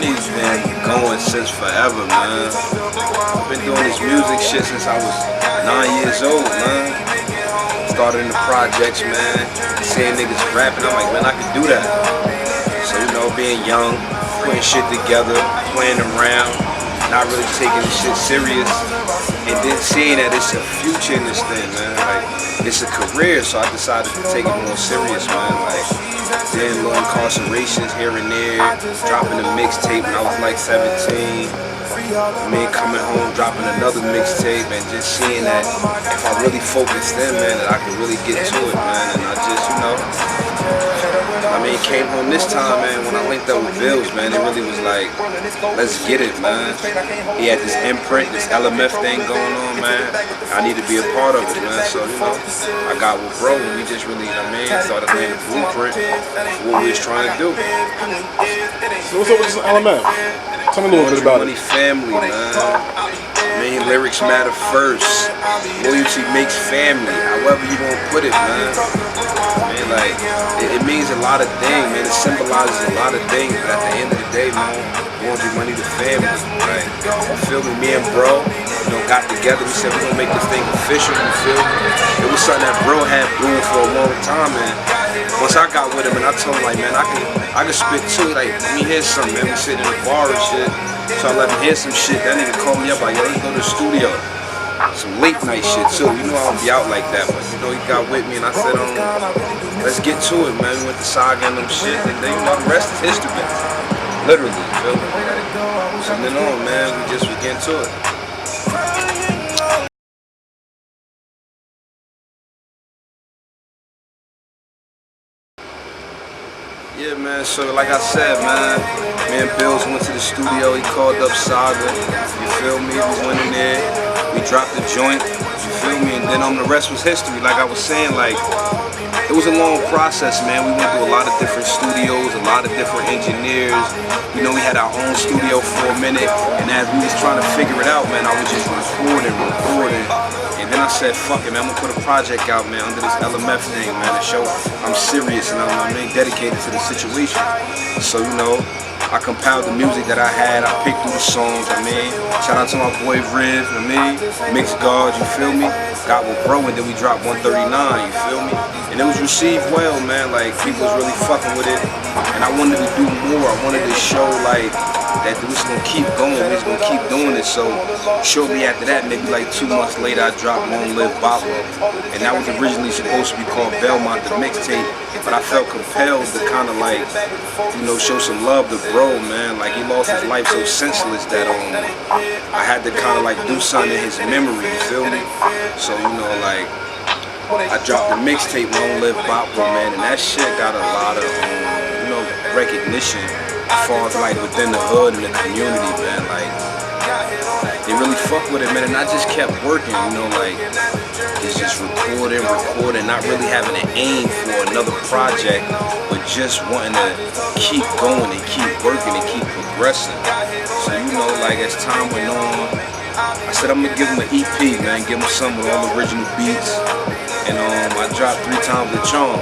journey's been going since forever, man. I've been doing this music shit since I was 9 years old, man. Started in the projects, man. Seeing niggas rapping, I'm like, man, I could do that. So, you know, being young, putting shit together, playing around, not really taking this shit serious, and then seeing that it's a future in this thing, man. Like, it's a career, so I decided to take it more serious, man. Like, then little incarcerations here and there, dropping a mixtape when I was like 17. Me coming home, dropping another mixtape, and just seeing that if I really focused in, man, that I could really get to it, man. And I just, you know, I mean, came home this time, man, when I linked up with Millz, man, it really was like, let's get it, man. He had this imprint, this L.M.F thing going on, man. I need to be a part of it, man. So, you know, I got with bro, and we just really, you know what I mean, started laying the blueprint for what we was trying to do. So what's up with this L.M.F? Tell me a little bit about it. Family, man. I mean, lyrics matter first. Loyalty makes family. However you gonna put it, man. Man, like, it means a lot of things, man. It symbolizes a lot of things, but at the end of the day, man, we want to be money to family, right? You feel me? Me and bro, you know, got together. We said we're gonna make this thing official. You feel me? It was something that bro had brewing for a long time, man. Once I got with him and I told him, like, man, I can spit too. Like, let me hear something, man. We sit in the bar and shit. So I let him hear some shit. That nigga called me up like, yo, let's go to the studio. Some late night shit too. You know I don't be out like that, but you know he got with me and I said, let's get to it, man. We went to Saga and them shit, and then, you know, the rest is history, man. Literally, you feel me? So then on, man, we get to it. Yeah, man, so like I said, man, me and Millz went to the studio, he called up Saga, you feel me, we went in there, we dropped the joint, you feel me, and then the rest was history. Like I was saying, like, it was a long process, man. We went to a lot of different studios, a lot of different engineers. You know, we had our own studio for a minute, and as we was trying to figure it out, man, I was just recording. And then I said, fuck it, man, I'm gonna put a project out, man, under this L.M.F thing, man, to show I'm serious and I'm dedicated to the situation. So, you know, I compiled the music that I had, I picked through the songs, I mean, shout out to my boy Riv, I mean, Mixed Guards, you feel me? Got with bro, and then we dropped 139, you feel me? And it was received well, man, like, people was really fucking with it, and I wanted to do more. I wanted to show, like, that we was gonna keep going, we was gonna keep doing it. So shortly after that, maybe like 2 months later, I dropped Long Live Bopper, and that was originally supposed to be called Belmont the mixtape, but I felt compelled to kind of like, you know, show some love to bro, man. Like, he lost his life so senseless that I had to kind of like do something in his memory, you feel me? So, you know, like, I dropped the mixtape Long Live Bopper, man, and that shit got a lot of, you know, recognition as far as like within the hood and the community, man. Like, they really fuck with it, man, and I just kept working, you know, like, it's just recording, not really having an aim for another project, but just wanting to keep going and keep working and keep progressing. So, you know, like, as time went on, I said I'm gonna give him an EP, man, give him some with all original beats, and I dropped 3 times the charm.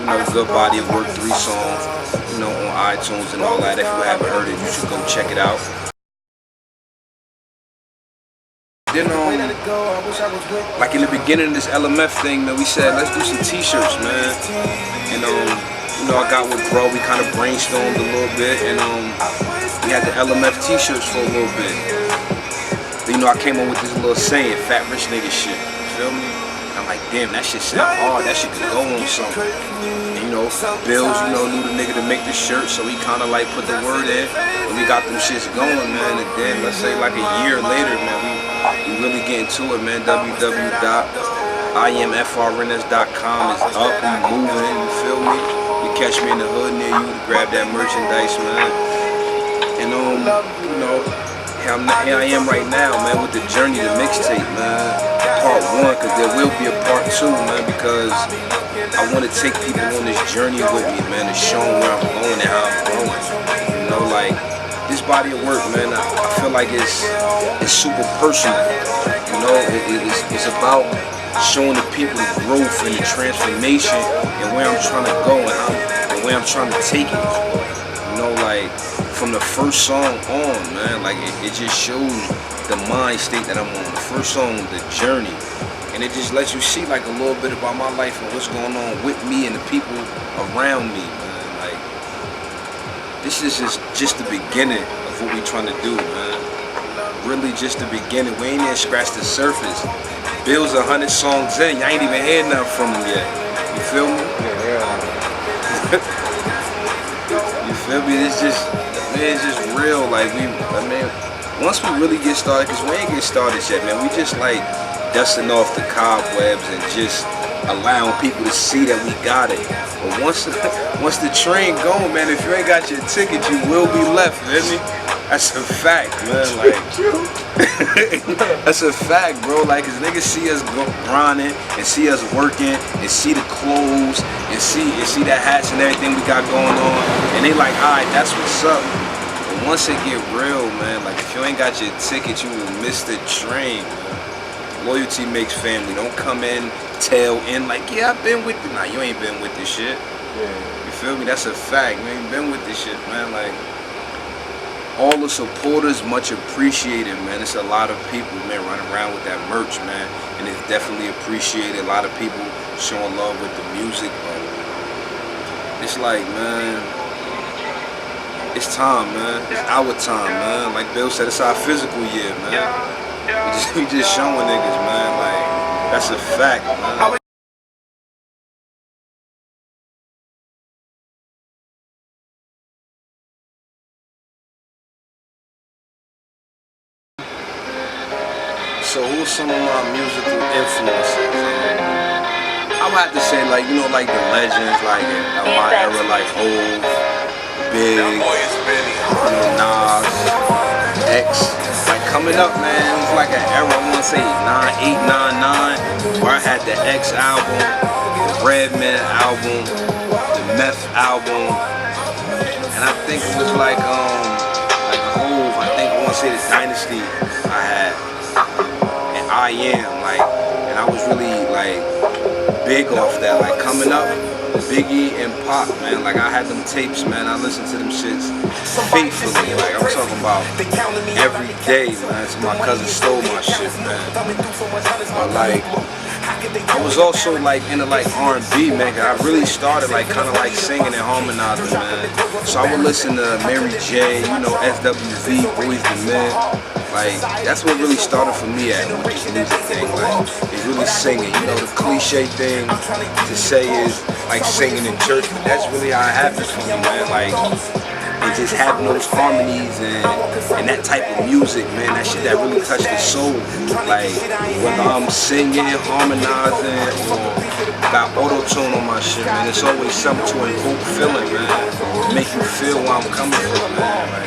You know, good body of work, 3 songs, you know, on iTunes and all that. If you haven't heard it, you should go check it out. Then, like in the beginning of this L.M.F thing, man, we said, let's do some t-shirts, man. And, you know, I got with bro, we kind of brainstormed a little bit, and we had the L.M.F t-shirts for a little bit. Then, you know, I came up with this little saying, fat rich nigga shit, you feel me? I'm like, damn, that shit sound hard, that shit could go on something. And, you know, Millz, you know, knew the nigga to make the shirt, so he kind of like put the word in, and we got them shits going, man. And then, let's say like a year later, man, we really get into it, man. www.imfrns.com is up, we moving, you feel me? You catch me in the hood near you to grab that merchandise, man. And, you know, here I am right now, man, with the Journey, the mixtape, man. Part 1, because there will be a part 2, man, because I want to take people on this journey with me, man, to show them where I'm going and how I'm going. You know, like, this body of work, man, I feel like it's super personal. You know, it's about showing the people the growth and the transformation and where I'm trying to go and where I'm trying to take it. You know, like, from the first song on, man, like it just shows the mind state that I'm on. The first song, The Journey, and it just lets you see like a little bit about my life and what's going on with me and the people around me, man. Like this is just the beginning of what we trying to do, man. Really just the beginning. We ain't even scratched the surface. Bill's 100 songs in, y'all ain't even heard nothing from him yet. You feel me? Yeah. You feel me? It's just, man, it's just real. Like I mean, once we really get started, cause we ain't get started yet, man. We just like dusting off the cobwebs and just allowing people to see that we got it. But once the train going, man, if you ain't got your ticket, you will be left, isn't it? That's a fact, man. Like, that's a fact, bro. Like, cause niggas see us grinding and see us working and see the clothes and see the hats and everything we got going on, and they like, all right, that's what's up. But once it get real, man, like if you ain't got your ticket, you will miss the train, man. Loyalty makes family. Don't come in, tail in like, yeah, I've been with you. Nah, you ain't been with this shit. Yeah. You feel me? That's a fact, man. You been with this shit, man. Like, all the supporters, much appreciated, man. It's a lot of people, man, running around with that merch, man, and it's definitely appreciated. A lot of people showing love with the music, but it's like, man, it's time, man. It's our time, man. Like Bill said, it's our physical year, man. We just showing niggas, man. Like, that's a fact, man. So who's some of my musical influences? I would have to say, like, you know, like the legends, like of my era, like Hov, Big, you know, Nas, X. Like coming up, man, it was like an era, I want to say 8, 9, 9, where I had the X album, the Redman album, the L.M.F album, and I think it was like Hov, I think I want to say the Dynasty I had. I Am, like, and I was really like big off that, like coming up, Biggie and Pop, man, like I had them tapes, man, I listened to them shits faithfully, like I'm talking about every day, man, so my cousin stole my shit, man, but like, I was also like into like R&B, man, cause I really started like kind of like singing and harmonizing, man, so I would listen to Mary J, you know, SWV, Boys II Men. Like, that's what really started for me at with this music thing, like, it's really singing, you know, the cliche thing to say is, like, singing in church, but that's really how it happens for me, man, like, and just having those harmonies and that type of music, man, that shit that really touched the soul, like, whether I'm singing, harmonizing, or got auto-tune on my shit, man, it's always something to evoke feeling, man, to make you feel where I'm coming from, man, like,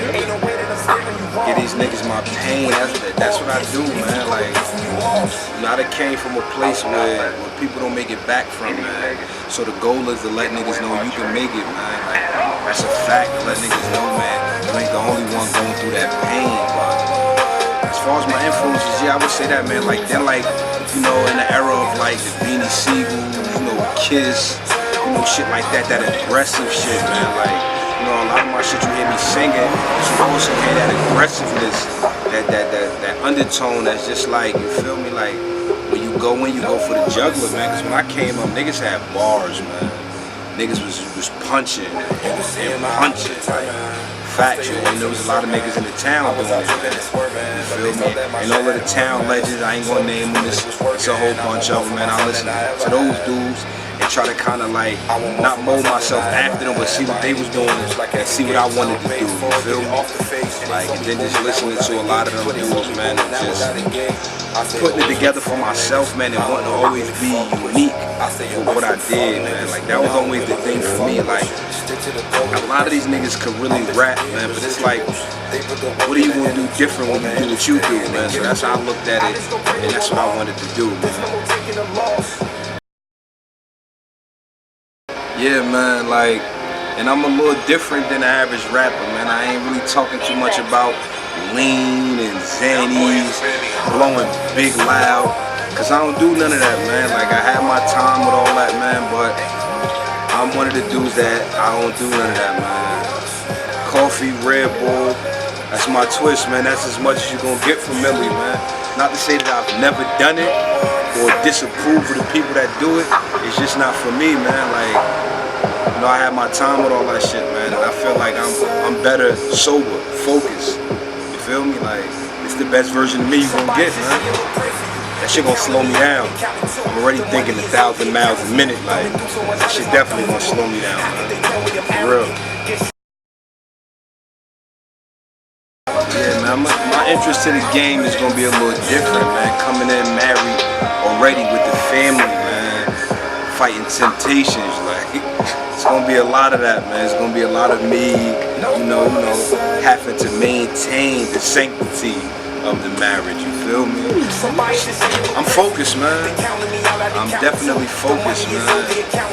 get these niggas my pain, that's what I do, man, like, you know, I done came from a place where people don't make it back from, man, so the goal is to let niggas know you can make it, man, like, that's a fact, to let niggas know, man, you ain't the only one going through that pain, but as far as my influences, yeah, I would say that, man, like, then, like, you know, in the era of, like, the Beanie Siegels, you know, Kiss, you know, shit like that aggressive shit, man, like, you know, a lot of my shit you hear me singing, so also hear that aggressiveness, that undertone that's just like, you feel me, like, when you go for the juggler, man, because when I came up, niggas had bars, man. Niggas was punching and punching, like, factual, and there was a lot of niggas in the town doing it, man. You feel me? And all of the town legends, I ain't gonna name them, it's a whole bunch of them, man. I listen to those dudes and try to kind of like, not mold myself after them, but see what they was doing and see what I wanted to do, you feel me? Like, and then just listening to a lot of them dudes, man, and just putting it together for myself, man, and wanting to always be unique with what I did, man. Like, that was always the thing for me, like, a lot of these niggas could really rap, man, but it's like, what are you gonna do different when you do what you do, man? So that's how I looked at it, and that's what I wanted to do, man. Yeah, man, like, and I'm a little different than the average rapper, man. I ain't really talking too much about lean and Xannies, blowing big loud, cause I don't do none of that, man. Like, I had my time with all that, man, but I'm one of the dudes that I don't do none of that, man. coffee, Red Bull. That's my twist, man. That's as much as you're gonna get from Millie, man. Not to say that I've never done it or disapprove of the people that do it. It's just not for me, man. Like, you know, I had my time with all that shit, man, and I feel like I'm better sober, focused. You feel me? Like, it's the best version of me you gonna get, man. That shit gonna slow me down. I'm already thinking 1,000 miles a minute. Like, that shit definitely gonna slow me down, man. For real. Yeah, man, my interest to the game is gonna be a little different, man. Coming in married already with the family, man. Fighting temptations, like, it's gonna be a lot of that, man. It's gonna be a lot of me, you know, having to maintain the sanctity of the marriage, you feel me? I'm focused, man. I'm definitely focused, man.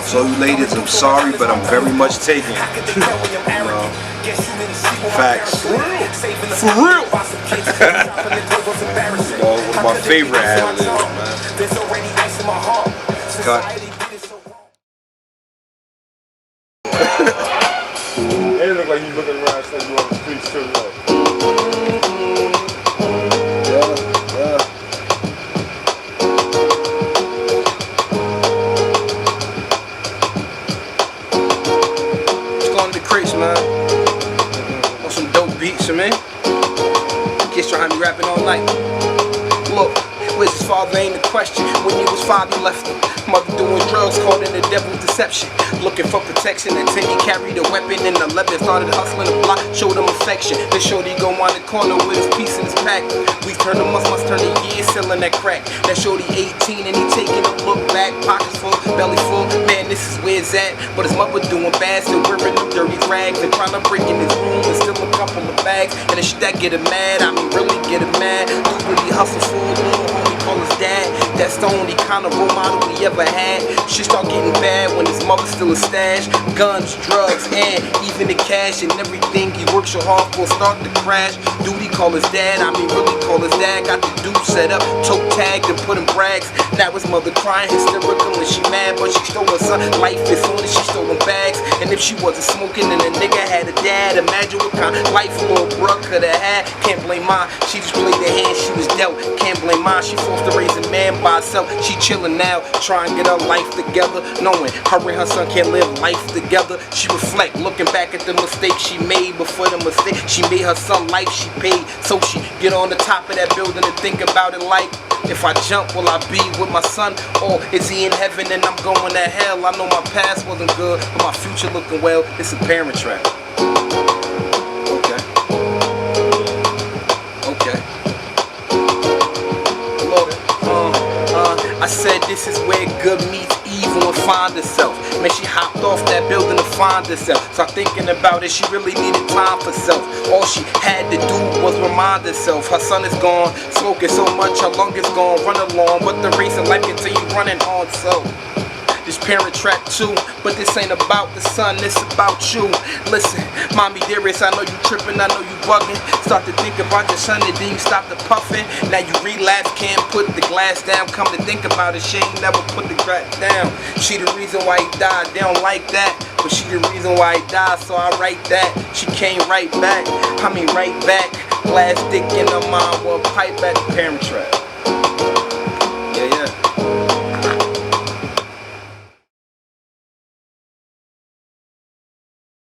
So you ladies, I'm sorry, but I'm very much taken. You know, facts. For real. You know, one of my favorite ad-libs, man. Cut. It look like you looking around saying you on the streets too, though. Man, on some dope beats, man. Kids trying to be rapping all night. Look, where's his father ain't the question. When he was 5, he left him. Mother doing drugs, caught in the devil's deception. Looking for protection until he carried a weapon. And 11 started hustling the block, showed him affection. Then shorty go on the corner with his piece in his pack. We turned him must turn the years selling that crack. That shorty 18 and he taking a look back. Pockets full, belly full. Man, this is where it's at. But his mother doing bad, still wearing them dirty rags. And trying to break in his room and steal a couple of bags. And the shit that get him mad, I mean really get him mad. Dude really hustle for a little homie call his dad. That's the only kind of role model he ever had. Shit start getting bad when his mother's still a stash. Guns, drugs, and even the cash and everything he works so hard for start to crash. Dude, he call his dad, I mean really call his dad. Got the dude set up, toe tagged and put him brags. Now his mother crying hysterical and she mad, but she stole her son life as soon as she stole him bags. And if she wasn't smoking and the nigga had a dad, imagine what kind of life little bruh could have had. Can't blame mine, she just played the hand she was dealt. Can't blame mine, she forced to raise a man by herself. She chillin' now, trying to get her life together, knowing her and her son can't live life together. She reflect, looking back at the mistakes she made. Before the mistake she made her son life she paid. So she get on the top of that building and think about it like, if I jump, will I be with my son? Or is he in heaven and I'm going to hell? I know my past wasn't good, but my future looking well. It's a parent trap. Okay. Look, I said this is where good meets evil and find herself. Man, she hopped off that building to find herself. Start thinking about it, she really needed time for self. All she had to do was remind herself. Her son is gone, smoking so much, her lung is gone. Run along, but the race of life continue running on. So this parent trap too, but this ain't about the son, this about you. Listen, mommy dearest, I know you tripping, I know you bugging. Start to think about your son and then you stop the puffing. Now you relapse, can't put the glass down. Come to think about it, she ain't never put the glass down. She the reason why he died, they don't like that. But she the reason why he died, so I write that. She came right back, I mean right back. Glass dick in her mind, well pipe at the parent trap.